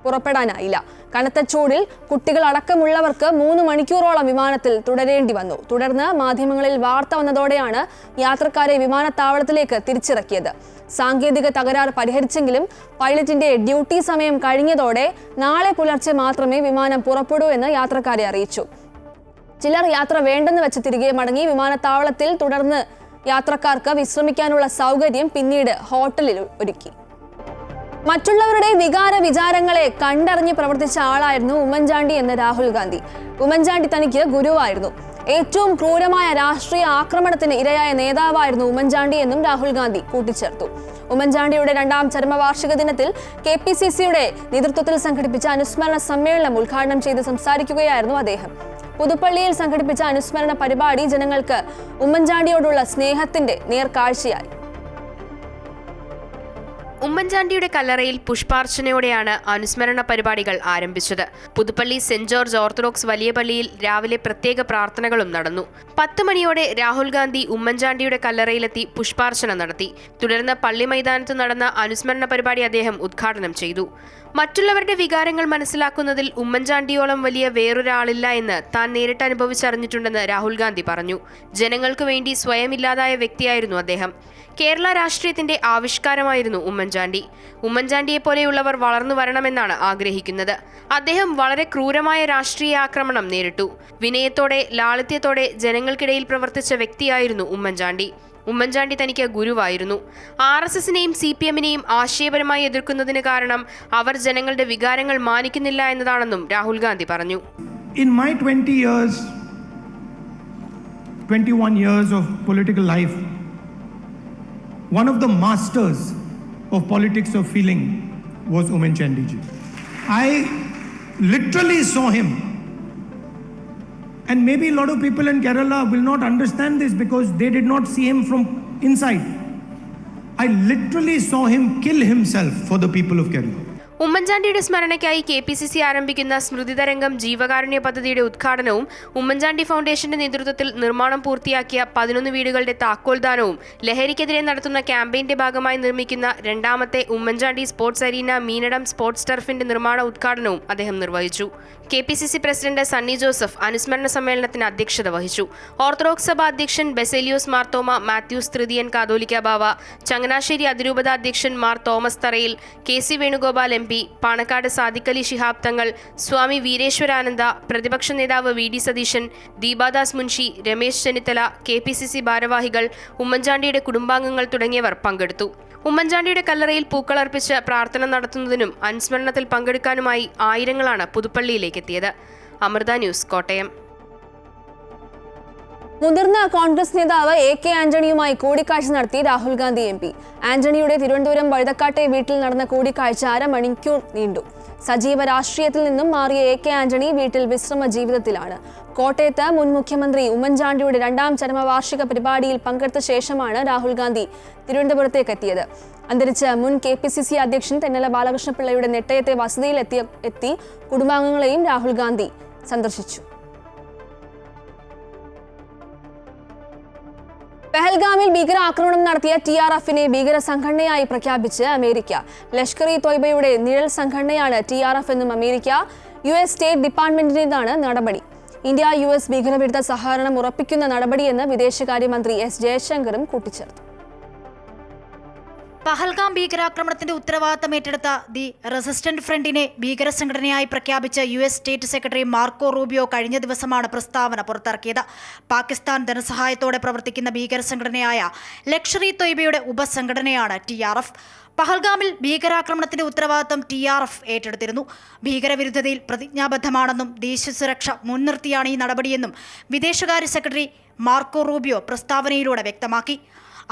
പുറപ്പെടാനായില്ല. കനത്ത ചൂടിൽ കുട്ടികൾ അടക്കമുള്ളവർക്ക് 3 മണിക്കൂറോളം വിമാനത്തിൽ തുടരേണ്ടി വന്നു. തുടർന്ന് മാധ്യമങ്ങളിൽ വാർത്ത വന്നതോടെയാണ് യാത്രക്കാരെ വിമാനത്താവളത്തിലേക്ക് തിരിച്ചിറക്കിയത്. സാങ്കേതിക തകരാർ പരിഹരിച്ചെങ്കിലും പൈലറ്റിന്റെ ഡ്യൂട്ടി സമയം കഴിഞ്ഞതോടെ നാളെ പുലർച്ചെ മാത്രമേ വിമാനം പുറപ്പെടൂ എന്ന് യാത്രക്കാരെ അറിയിച്ചു. ചിലർ യാത്ര വേണ്ടെന്ന് വെച്ച് തിരികെ മടങ്ങി. വിമാനത്താവളത്തിൽ തുടർന്ന് യാത്രക്കാർക്ക് വിശ്രമിക്കാനുള്ള സൗകര്യം പിന്നീട് ഹോട്ടലിൽ ഒരുക്കി. മറ്റുള്ളവരുടെ വികാര വിചാരങ്ങളെ കണ്ടറിഞ്ഞ് പ്രവർത്തിച്ച ആളായിരുന്നു ഉമ്മൻചാണ്ടി എന്ന് രാഹുൽ ഗാന്ധി. ഉമ്മൻചാണ്ടി തനിക്ക് ഗുരുവായിരുന്നു. ഏറ്റവും ക്രൂരമായ രാഷ്ട്രീയ ആക്രമണത്തിന് ഇരയായ നേതാവായിരുന്നു ഉമ്മൻചാണ്ടി എന്നും രാഹുൽ ഗാന്ധി കൂട്ടിച്ചേർത്തു. ഉമ്മൻചാണ്ടിയുടെ 2ാം ചരമവാർഷിക ദിനത്തിൽ KPCCയുടെ നേതൃത്വത്തിൽ സംഘടിപ്പിച്ച അനുസ്മരണ സമ്മേളനം ഉദ്ഘാടനം ചെയ്ത് സംസാരിക്കുകയായിരുന്നു അദ്ദേഹം. പുതുപ്പള്ളിയിൽ സംഘടിപ്പിച്ച അനുസ്മരണ പരിപാടി ജനങ്ങൾക്ക് ഉമ്മൻചാണ്ടിയോടുള്ള സ്നേഹത്തിന്റെ നേർക്കാഴ്ചയായി. ഉമ്മൻചാണ്ടിയുടെ കല്ലറയിൽ പുഷ്പാർച്ചനയോടെയാണ് അനുസ്മരണ പരിപാടികൾ ആരംഭിച്ചത്. പുതുപ്പള്ളി സെന്റ് ജോർജ് ഓർത്തഡോക്സ് വലിയ പള്ളിയിൽ രാവിലെ പ്രത്യേക പ്രാർത്ഥനകളും നടന്നു. 10 മണിയോടെ രാഹുൽ ഗാന്ധി ഉമ്മൻചാണ്ടിയുടെ കല്ലറയിലെത്തി പുഷ്പാർച്ചന നടത്തി. തുടർന്ന് പള്ളി മൈതാനത്ത് നടന്ന അനുസ്മരണ പരിപാടി അദ്ദേഹം ഉദ്ഘാടനം ചെയ്തു. മറ്റുള്ളവരുടെ വികാരങ്ങൾ മനസ്സിലാക്കുന്നതിൽ ഉമ്മൻചാണ്ടിയോളം വലിയ വേറൊരാളില്ല എന്ന് താൻ നേരിട്ട് അനുഭവിച്ചറിഞ്ഞിട്ടുണ്ടെന്ന് രാഹുൽ ഗാന്ധി പറഞ്ഞു. ജനങ്ങൾക്ക് വേണ്ടി സ്വയം ഇല്ലാതായ വ്യക്തിയായിരുന്നു അദ്ദേഹം. കേരള രാഷ്ട്രീയത്തിന്റെ ആവിഷ്കാരമായിരുന്നു ഉമ്മൻചാണ്ടി. ഉമ്മൻചാണ്ടിയെ പോലെയുള്ളവർ വളർന്നു വരണമെന്നാണ് ആഗ്രഹിക്കുന്നത്. അദ്ദേഹം വളരെ ക്രൂരമായ രാഷ്ട്രീയ ആക്രമണം നേരിട്ടു. വിനയത്തോടെ ലാളിത്യത്തോടെ ജനങ്ങൾക്കിടയിൽ പ്രവർത്തിച്ച വ്യക്തിയായിരുന്നു ഉമ്മൻചാണ്ടി. ഉമ്മൻചാണ്ടി തനിക്ക് ഗുരുവായിരുന്നു. RSSനെയും CPMനെയും ആശയപരമായി എതിർക്കുന്നതിന് കാരണം അവർ ജനങ്ങളുടെ വികാരങ്ങൾ മാനിക്കുന്നില്ല എന്നതാണെന്നും രാഹുൽ ഗാന്ധി പറഞ്ഞു. In my 21 years of political life, one of the masters of politics of feeling was Umanchandi ji. I literally saw him. And maybe a lot of people in Kerala will not understand this because they did not see him from inside. I literally saw him kill himself for the people of Kerala. ഉമ്മൻചാണ്ടിയുടെ സ്മരണയ്ക്കായി KPCC ആരംഭിക്കുന്ന സ്മൃതിതരംഗം ജീവകാരുണ്യ പദ്ധതിയുടെ ഉദ്ഘാടനവും ഉമ്മൻചാണ്ടി ഫൗണ്ടേഷന്റെ നേതൃത്വത്തിൽ നിർമ്മാണം പൂർത്തിയാക്കിയ 11 വീടുകളുടെ താക്കോൽദാനവും ലഹരിക്കെതിരെ നടത്തുന്ന ക്യാമ്പയിന്റെ ഭാഗമായി നിർമ്മിക്കുന്ന രണ്ടാമത്തെ Oommen Chandy sports arena Meenadam sports ടർഫിന്റെ നിർമ്മാണ ഉദ്ഘാടനവും അദ്ദേഹം നിർവഹിച്ചു. KPCC പ്രസിഡന്റ് സണ്ണി ജോസഫ് അനുസ്മരണ സമ്മേളനത്തിന് അധ്യക്ഷത വഹിച്ചു. ഓർത്തഡോക്സ് സഭ അധ്യക്ഷൻ ബെസേലിയോസ് മാർത്തോമ മാത്യൂസ് തൃതീയൻ കാതോലിക്ക ബാവ, ചങ്ങനാശ്ശേരി അതിരൂപത അധ്യക്ഷൻ മാർ തോമസ് തറയിൽ, KC വേണുഗോപാൽ MP, പാണക്കാട് സാദിഖ് അലി ശിഹാബ് തങ്ങൾ, സ്വാമി വീരേശ്വരാനന്ദ, പ്രതിപക്ഷ നേതാവ് VD സതീശൻ, ദീപാദാസ് മുൻഷി, രമേശ് ചെന്നിത്തല, KPCC ഭാരവാഹികൾ, ഉമ്മൻചാണ്ടിയുടെ കുടുംബാംഗങ്ങൾ തുടങ്ങിയവർ പങ്കെടുത്തു. ഉമ്മൻചാണ്ടിയുടെ കല്ലറയിൽ പൂക്കളർപ്പിച്ച് പ്രാർത്ഥന നടത്തുന്നതിനും അനുസ്മരണത്തിൽ പങ്കെടുക്കാനുമായി ആയിരങ്ങളാണ് പുതുപ്പള്ളിയിലേക്ക് എത്തിയത്. അമൃത ന്യൂസ്, കോട്ടയം. മുതിർന്ന കോൺഗ്രസ് നേതാവ് AK ആന്റണിയുമായി കൂടിക്കാഴ്ച നടത്തി രാഹുൽ ഗാന്ധി MP. ആന്റണിയുടെ തിരുവനന്തപുരം വഴുതക്കാട്ടെ വീട്ടിൽ നടന്ന കൂടിക്കാഴ്ച അരമണിക്കൂർ നീണ്ടു. സജീവ രാഷ്ട്രീയത്തിൽ നിന്നും മാറിയ AK ആന്റണി വീട്ടിൽ വിശ്രമ ജീവിതത്തിലാണ്. കോട്ടയത്ത് മുൻ മുഖ്യമന്ത്രി ഉമ്മൻചാണ്ടിയുടെ 2ാം ചരമവാർഷിക പരിപാടിയിൽ പങ്കെടുത്ത ശേഷമാണ് രാഹുൽ ഗാന്ധി തിരുവനന്തപുരത്തേക്ക് എത്തിയത്. അന്തരിച്ച മുൻ KPCC അധ്യക്ഷൻ തെന്നല ബാലകൃഷ്ണപിള്ളയുടെ നെട്ടയത്തെ വസതിയിൽ എത്തി കുടുംബാംഗങ്ങളെയും രാഹുൽ ഗാന്ധി സന്ദർശിച്ചു. പെഹൽഗാമിൽ ഭീകരാക്രമണം നടത്തിയ TRFനെ ഭീകര സംഘടനയായി പ്രഖ്യാപിച്ച് അമേരിക്ക. ലഷ്കർ-ഇ-തോയ്ബയുടെ നിഴൽ സംഘടനയാണ് TRF എന്നും അമേരിക്ക. US സ്റ്റേറ്റ് ഡിപ്പാർട്ട്മെന്റിന്റേതാണ് നടപടി. ഇന്ത്യ-US ഭീകരവിരുദ്ധ സഹകരണം ഉറപ്പിക്കുന്ന നടപടിയെന്ന് വിദേശകാര്യമന്ത്രി S ജയശങ്കറും കൂട്ടിച്ചേർത്തു. പഹൽഗാം ഭീകരാക്രമണത്തിന്റെ ഉത്തരവാദിത്തം ഏറ്റെടുത്ത ദി റെസിസ്റ്റന്റ് ഫ്രണ്ടിനെ ഭീകര സംഘടനയായി പ്രഖ്യാപിച്ച US state secretary Marco Rubio കഴിഞ്ഞ ദിവസമാണ് പ്രസ്താവന പുറത്തിറക്കിയത്. പാകിസ്ഥാൻ ധനസഹായത്തോടെ പ്രവർത്തിക്കുന്ന ഭീകര സംഘടനയായ ലഷ്കർ-ഇ-തോയ്ബയുടെ ഉപസംഘടനയാണ് TRF. പഹൽഗാമിൽ ഭീകരാക്രമണത്തിന്റെ ഉത്തരവാദിത്തം TRF ഏറ്റെടുത്തിരുന്നു. ഭീകരവിരുദ്ധതയിൽ പ്രതിജ്ഞാബദ്ധമാണെന്നും ദേശീയ സുരക്ഷ മുൻനിർത്തിയാണ് ഈ നടപടിയെന്നും വിദേശകാര്യ സെക്രട്ടറി മാർക്കോ റൂബിയോ പ്രസ്താവനയിലൂടെ വ്യക്തമാക്കി.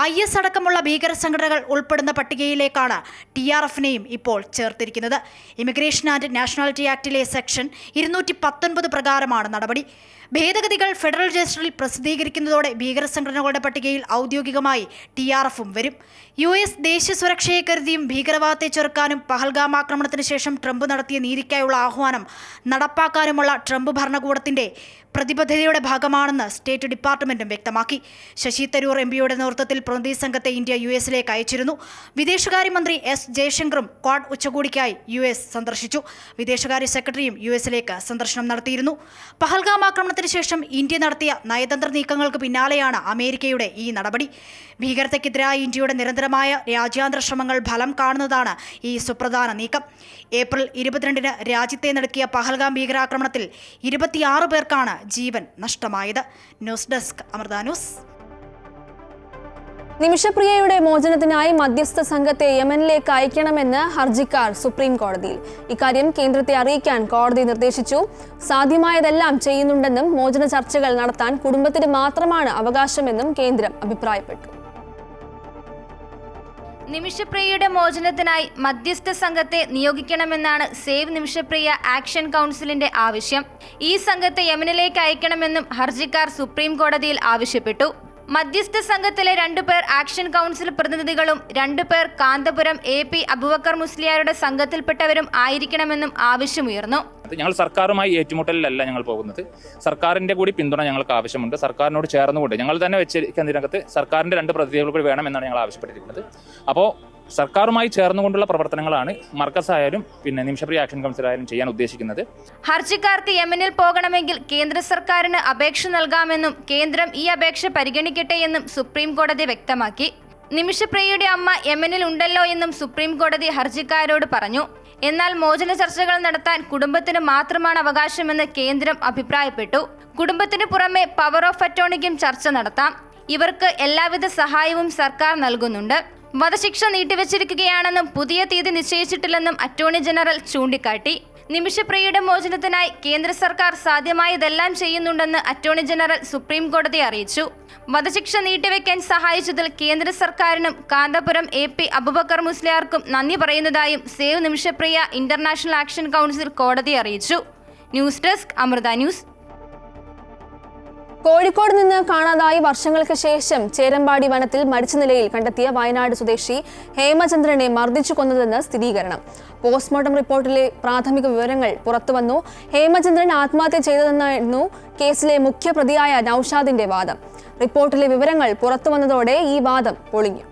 IS അടക്കമുള്ള ഭീകര സംഘടനകൾ ഉൾപ്പെടുന്ന പട്ടികയിലേക്കാണ് TRFനെയും ഇപ്പോൾ ചേർത്തിരിക്കുന്നത്. ഇമിഗ്രേഷൻ ആൻഡ് നാഷണാലിറ്റി ആക്ടിലെ സെക്ഷൻ 219 പ്രകാരമാണ് നടപടി. ഭേദഗതികൾ ഫെഡറൽ രജിസ്റ്ററിൽ പ്രസിദ്ധീകരിക്കുന്നതോടെ ഭീകര സംഘടനകളുടെ പട്ടികയിൽ ഔദ്യോഗികമായി TRFും വരും. US ദേശീയ സുരക്ഷയെ കരുതിയും ഭീകരവാദത്തെ ചെറുക്കാനും പഹൽഗാം ആക്രമണത്തിന് ശേഷം ട്രംപ് നടത്തിയ നീതിക്കായുള്ള ആഹ്വാനം നടപ്പാക്കാനുമുള്ള ട്രംപ് ഭരണകൂടത്തിന്റെ പ്രതിബദ്ധതയുടെ ഭാഗമാണെന്ന് സ്റ്റേറ്റ് ഡിപ്പാർട്ട്മെന്റും വ്യക്തമാക്കി. ശശി തരൂർ MPയുടെ നേതൃത്വത്തിൽ പ്രതിനിധി സംഘത്തെ ഇന്ത്യ US-ലേക്ക് അയച്ചിരുന്നു. വിദേശകാര്യമന്ത്രി S ജയശങ്കറും ക്വാഡ് ഉച്ചകോടിക്കായി US സന്ദർശിച്ചു. വിദേശകാര്യ സെക്രട്ടറിയും US-ലേക്ക് സന്ദർശനം നടത്തിയിരുന്നു. പഹൽഗാം ആക്രമണത്തിന് ശേഷം ഇന്ത്യ നടത്തിയ നയതന്ത്ര നീക്കങ്ങൾക്ക് പിന്നാലെയാണ് അമേരിക്കയുടെ ഈ നടപടി. ഭീകരതയ്ക്കെതിരായ ഇന്ത്യയുടെ നിരന്തരമായ രാജ്യാന്തര ശ്രമങ്ങൾ ഫലം കാണുന്നതാണ് ഈ സുപ്രധാന നീക്കം. ഏപ്രിൽ 22-ന് രാജ്യത്തെ നടുക്കിയ പഹൽഗാം ഭീകരാക്രമണത്തിൽ 26 പേർക്കാണ് ജീവൻ നഷ്ടമായത്. News desk, Amrita News. നിമിഷപ്രിയയുടെ മോചനത്തിനായി മധ്യസ്ഥ സംഘത്തെ യമനിലേക്ക് അയക്കണമെന്ന് ഹർജിക്കാർ സുപ്രീം കോടതിയിൽ. ഇക്കാര്യം കേന്ദ്രത്തെ അറിയിക്കാൻ കോടതി നിർദ്ദേശിച്ചു. സാധ്യമായതെല്ലാം ചെയ്യുന്നുണ്ടെന്നും മോചന ചർച്ചകൾ നടത്താൻ കുടുംബത്തിന് മാത്രമാണ് അവകാശമെന്നും കേന്ദ്രം അഭിപ്രായപ്പെട്ടു. നിമിഷപ്രിയയുടെ മോചനത്തിനായി മധ്യസ്ഥ സംഘത്തെ നിയോഗിക്കണമെന്നാണ് സേവ് നിമിഷപ്രിയ ആക്ഷൻ കൗൺസിലിന്റെ ആവശ്യം. ഈ സംഘത്തെ യമനിലേക്ക് അയക്കണമെന്നും ഹർജിക്കാർ സുപ്രീം കോടതിയിൽ ആവശ്യപ്പെട്ടു. മധ്യസ്ഥ സംഘത്തിലെ 2 പേർ ആക്ഷൻ കൗൺസിൽ പ്രതിനിധികളും 2 പേർ കാന്തപുരം AP അബൂബക്കർ മുസ്ലിയാരുടെ സംഘത്തിൽപ്പെട്ടവരും ആയിരിക്കണമെന്നും ആവശ്യമുയർന്നു. ഞങ്ങൾ സർക്കാരുമായി ഏറ്റുമുട്ടലിലല്ല ഞങ്ങൾ പോകുന്നത്. സർക്കാരിന്റെ കൂടി പിന്തുണ ഞങ്ങൾക്ക് ആവശ്യമുണ്ട്. സർക്കാരിനോട് ചേർന്നുകൊണ്ട് ഞങ്ങൾ തന്നെ വെച്ചിരിക്കുന്നതിനകത്ത് സർക്കാരിന്റെ 2 പ്രതിനിധികൾ കൂടി വേണമെന്നാണ് ഞങ്ങൾ ആവശ്യപ്പെട്ടിരിക്കുന്നത്. അപ്പോൾ സർക്കാരുമായി ചേർന്നുകൊണ്ടുള്ള പ്രവർത്തനങ്ങളാണ് മർക്കസ് ആയാലും നിമിഷപ്രിയ ആക്ഷൻ കൗൺസിൽ ആയാലും ചെയ്യാൻ ഉദ്ദേശിക്കുന്നത്. ഹർജിക്കാർക്ക് യമനിൽ പോകണമെങ്കിൽ കേന്ദ്ര സർക്കാരിന് അപേക്ഷ നൽകാമെന്നും കേന്ദ്രം ഈ അപേക്ഷ പരിഗണിക്കട്ടെ എന്നും സുപ്രീം കോടതി വ്യക്തമാക്കി. നിമിഷപ്രിയയുടെ അമ്മ യമനിൽ ഉണ്ടല്ലോ എന്നും സുപ്രീം കോടതി ഹർജിക്കാരോട് പറഞ്ഞു. എന്നാൽ മോചന ചർച്ചകൾ നടത്താൻ കുടുംബത്തിന് മാത്രമാണ് അവകാശമെന്ന് കേന്ദ്രം അഭിപ്രായപ്പെട്ടു. കുടുംബത്തിന് പുറമെ പവർ ഓഫ് അറ്റോർണിക്കും ചർച്ച നടത്താം. ഇവർക്ക് എല്ലാവിധ സഹായവും സർക്കാർ നൽകുന്നുണ്ട്. വധശിക്ഷ നീട്ടിവെച്ചിരിക്കുകയാണെന്നും പുതിയ തീയതി നിശ്ചയിച്ചിട്ടില്ലെന്നും അറ്റോർണി ജനറൽ ചൂണ്ടിക്കാട്ടി. നിമിഷപ്രിയയുടെ മോചനത്തിനായി കേന്ദ്ര സർക്കാർ സാധ്യമായതെല്ലാം ചെയ്യുന്നുണ്ടെന്ന് അറ്റോർണി ജനറൽ സുപ്രീം കോടതിയെ അറിയിച്ചു. വധശിക്ഷ നീട്ടിവെക്കാൻ സഹായിച്ചതിൽ കേന്ദ്ര സർക്കാരിനും കാന്തപുരം AP അബൂബക്കർ മുസ്ലിയാർക്കും നന്ദി പറയുന്നതായും save Nimishapriya international action council കോടതിയെ അറിയിച്ചു. News desk, Amrita news. Kozhikode നിന്ന് കാണാതായി വർഷങ്ങൾക്ക് ശേഷം ചേരമ്പാടി വനത്തിൽ മരിച്ച നിലയിൽ കണ്ടെത്തിയ വയനാട് സ്വദേശി ഹേമചന്ദ്രനെ മർദ്ദിച്ചു കൊന്നതെന്ന് സ്ഥിരീകരണം. പോസ്റ്റ്മോർട്ടം റിപ്പോർട്ടിലെ പ്രാഥമിക വിവരങ്ങൾ പുറത്തുവന്നു. ഹേമചന്ദ്രൻ ആത്മഹത്യ ചെയ്തതെന്നായിരുന്നു കേസിലെ മുഖ്യപ്രതിയായ നൌഷാദിന്റെ വാദം. റിപ്പോർട്ടിലെ വിവരങ്ങൾ പുറത്തുവന്നതോടെ ഈ വാദം പൊളിഞ്ഞു.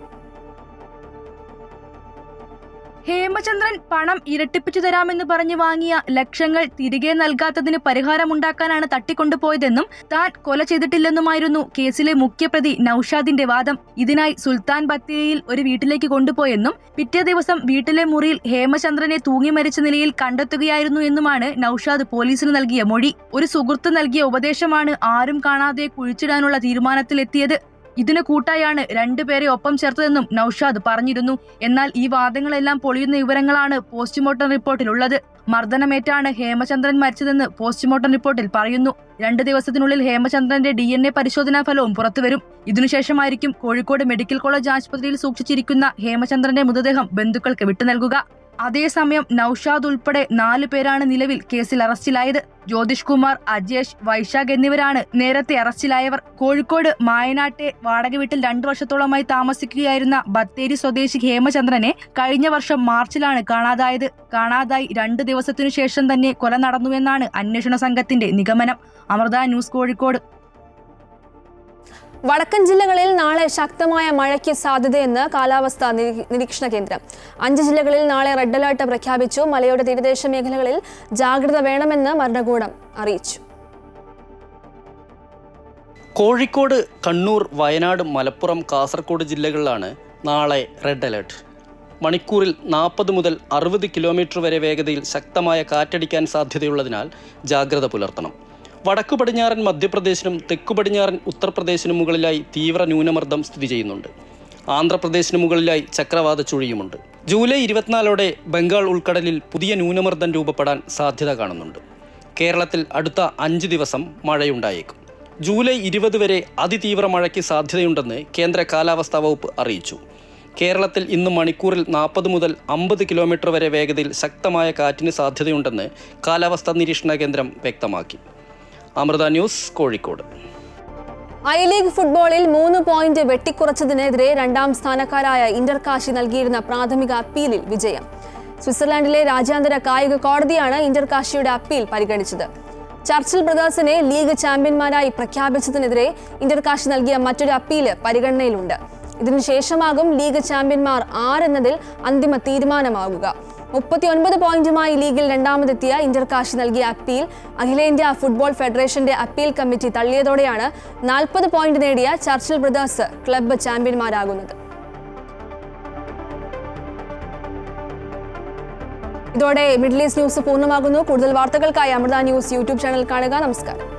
ഹേമചന്ദ്രൻ പണം ഇരട്ടിപ്പിച്ചു തരാമെന്ന് പറഞ്ഞു വാങ്ങിയ ലക്ഷങ്ങൾ തിരികെ നൽകാത്തതിന് പരിഹാരമുണ്ടാക്കാനാണ് തട്ടിക്കൊണ്ടുപോയതെന്നും താൻ കൊല ചെയ്തിട്ടില്ലെന്നുമായിരുന്നു കേസിലെ മുഖ്യപ്രതി നൌഷാദിന്റെ വാദം. ഇതിനായി സുൽത്താൻ ബത്തേരിയിൽ ഒരു വീട്ടിലേക്ക് കൊണ്ടുപോയെന്നും പിറ്റേ ദിവസം വീട്ടിലെ മുറിയിൽ ഹേമചന്ദ്രനെ തൂങ്ങി മരിച്ച നിലയിൽ കണ്ടെത്തുകയായിരുന്നു എന്നുമാണ് നൌഷാദ് പോലീസിന് നൽകിയ മൊഴി. ഒരു സുഹൃത്ത് നൽകിയ ഉപദേശമാണ് ആരും കാണാതെ കുഴിച്ചിടാനുള്ള തീരുമാനത്തിലെത്തിയത്. ഇതിനു കൂട്ടായാണ് രണ്ടുപേരെ ഒപ്പം ചേർത്തതെന്നും നൌഷാദ് പറഞ്ഞിരുന്നു. എന്നാൽ ഈ വാദങ്ങളെല്ലാം പൊളിയുന്ന വിവരങ്ങളാണ് പോസ്റ്റ്മോർട്ടം റിപ്പോർട്ടിലുള്ളത്. മർദ്ദനമേറ്റാണ് ഹേമചന്ദ്രൻ മരിച്ചതെന്ന് പോസ്റ്റ്മോർട്ടം റിപ്പോർട്ടിൽ പറയുന്നു. 2 ദിവസത്തിനുള്ളിൽ ഹേമചന്ദ്രന്റെ DNA പരിശോധനാ ഫലവും പുറത്തുവരും. ഇതിനുശേഷമായിരിക്കും കോഴിക്കോട് മെഡിക്കൽ കോളേജ് ആശുപത്രിയിൽ സൂക്ഷിച്ചിരിക്കുന്ന ഹേമചന്ദ്രന്റെ മൃതദേഹം ബന്ധുക്കൾക്ക് വിട്ടു നൽകുക. അതേസമയം നൌഷാദ് ഉൾപ്പെടെ 4 പേരാണ് നിലവിൽ കേസിൽ അറസ്റ്റിലായത്. ജ്യോതിഷ് കുമാർ, അജേഷ്, വൈശാഖ് എന്നിവരാണ് നേരത്തെ അറസ്റ്റിലായവർ. കോഴിക്കോട് മായനാട്ടെ വാടക വീട്ടിൽ 2 വർഷത്തോളമായി താമസിക്കുകയായിരുന്ന ബത്തേരി സ്വദേശി ഹേമചന്ദ്രനെ കഴിഞ്ഞ വർഷം മാർച്ചിലാണ് കാണാതായത്. കാണാതായി 2 ദിവസത്തിനു ശേഷം തന്നെ കൊല നടന്നുവെന്നാണ് അന്വേഷണ സംഘത്തിന്റെ നിഗമനം. അമൃത ന്യൂസ്, കോഴിക്കോട്. വടക്കൻ ജില്ലകളിൽ നാളെ ശക്തമായ മഴയ്ക്ക് സാധ്യതയെന്ന് കാലാവസ്ഥാ നിരീക്ഷണ കേന്ദ്രം. 5 ജില്ലകളിൽ നാളെ റെഡ് അലർട്ട് പ്രഖ്യാപിച്ചു. മലയോര തീരദേശ മേഖലകളിൽ ജാഗ്രത വേണമെന്ന് ഭരണകൂടം അറിയിച്ചു. കോഴിക്കോട്, കണ്ണൂർ, വയനാട്, മലപ്പുറം, കാസർഗോഡ് ജില്ലകളിലാണ് നാളെ റെഡ് അലർട്ട്. മണിക്കൂറിൽ 40 മുതൽ 60 കിലോമീറ്റർ വരെ വേഗതയിൽ ശക്തമായ കാറ്റടിക്കാൻ സാധ്യതയുള്ളതിനാൽ ജാഗ്രത പുലർത്തണം. വടക്കു പടിഞ്ഞാറൻ മധ്യപ്രദേശിനും തെക്കു പടിഞ്ഞാറൻ ഉത്തർപ്രദേശിനും മുകളിലായി തീവ്ര ന്യൂനമർദ്ദം സ്ഥിതി ചെയ്യുന്നുണ്ട്. ആന്ധ്രാപ്രദേശിന് മുകളിലായി ചക്രവാത ചുഴിയുമുണ്ട്. ജൂലൈ 24 ബംഗാൾ ഉൾക്കടലിൽ പുതിയ ന്യൂനമർദ്ദം രൂപപ്പെടാൻ സാധ്യത കാണുന്നുണ്ട്. കേരളത്തിൽ അടുത്ത 5 ദിവസം മഴയുണ്ടായേക്കും. ജൂലൈ 20 വരെ അതിതീവ്ര മഴയ്ക്ക് സാധ്യതയുണ്ടെന്ന് കേന്ദ്ര കാലാവസ്ഥാ വകുപ്പ് അറിയിച്ചു. കേരളത്തിൽ ഇന്ന് മണിക്കൂറിൽ 40 മുതൽ 50 കിലോമീറ്റർ വരെ വേഗതയിൽ ശക്തമായ കാറ്റിന് സാധ്യതയുണ്ടെന്ന് കാലാവസ്ഥാ നിരീക്ഷണ കേന്ദ്രം വ്യക്തമാക്കി. Amrita news, Kozhikode. I league ഫുട്ബോളിൽ 3 പോയിന്റ് വെട്ടിക്കുറച്ചതിനെതിരെ 2ാം സ്ഥാനക്കാരായ ഇന്റർകാശി നൽകിയിരുന്ന പ്രാഥമിക അപ്പീലിൽ വിജയം. സ്വിറ്റ്സർലാൻഡിലെ രാജ്യാന്തര കായിക കോടതിയാണ് ഇന്റർകാശിയുടെ അപ്പീൽ പരിഗണിച്ചത്. ചർച്ചിൽ ബ്രദേഴ്സിനെ ലീഗ് ചാമ്പ്യന്മാരായി പ്രഖ്യാപിച്ചതിനെതിരെ ഇന്റർകാശി നൽകിയ മറ്റൊരു അപ്പീല് പരിഗണനയിലുണ്ട്. ഇതിനുശേഷമാകും ലീഗ് ചാമ്പ്യന്മാർ ആരെന്നതിൽ അന്തിമ തീരുമാനമാകുക. 39 പോയിന്റുമായി ലീഗിൽ 2ാമതെത്തിയ ഇന്റർകാശി നൽകിയ അപ്പീൽ അഖിലേന്ത്യാ ഫുട്ബോൾ ഫെഡറേഷന്റെ അപ്പീൽ കമ്മിറ്റി തള്ളിയതോടെയാണ് 40 പോയിന്റ് നേടിയ ചർച്ചിൽ ബ്രദേഴ്സ് ക്ലബ്ബ് ചാമ്പ്യന്മാരാകുന്നത്. ഇതോടെ മിഡിൽ ഈസ്റ്റ് ന്യൂസ് പൂർണ്ണമാകുന്നു. കൂടുതൽ വാർത്തകൾക്കായി അമൃത ന്യൂസ് യൂട്യൂബ് ചാനൽ കാണുക. നമസ്കാരം.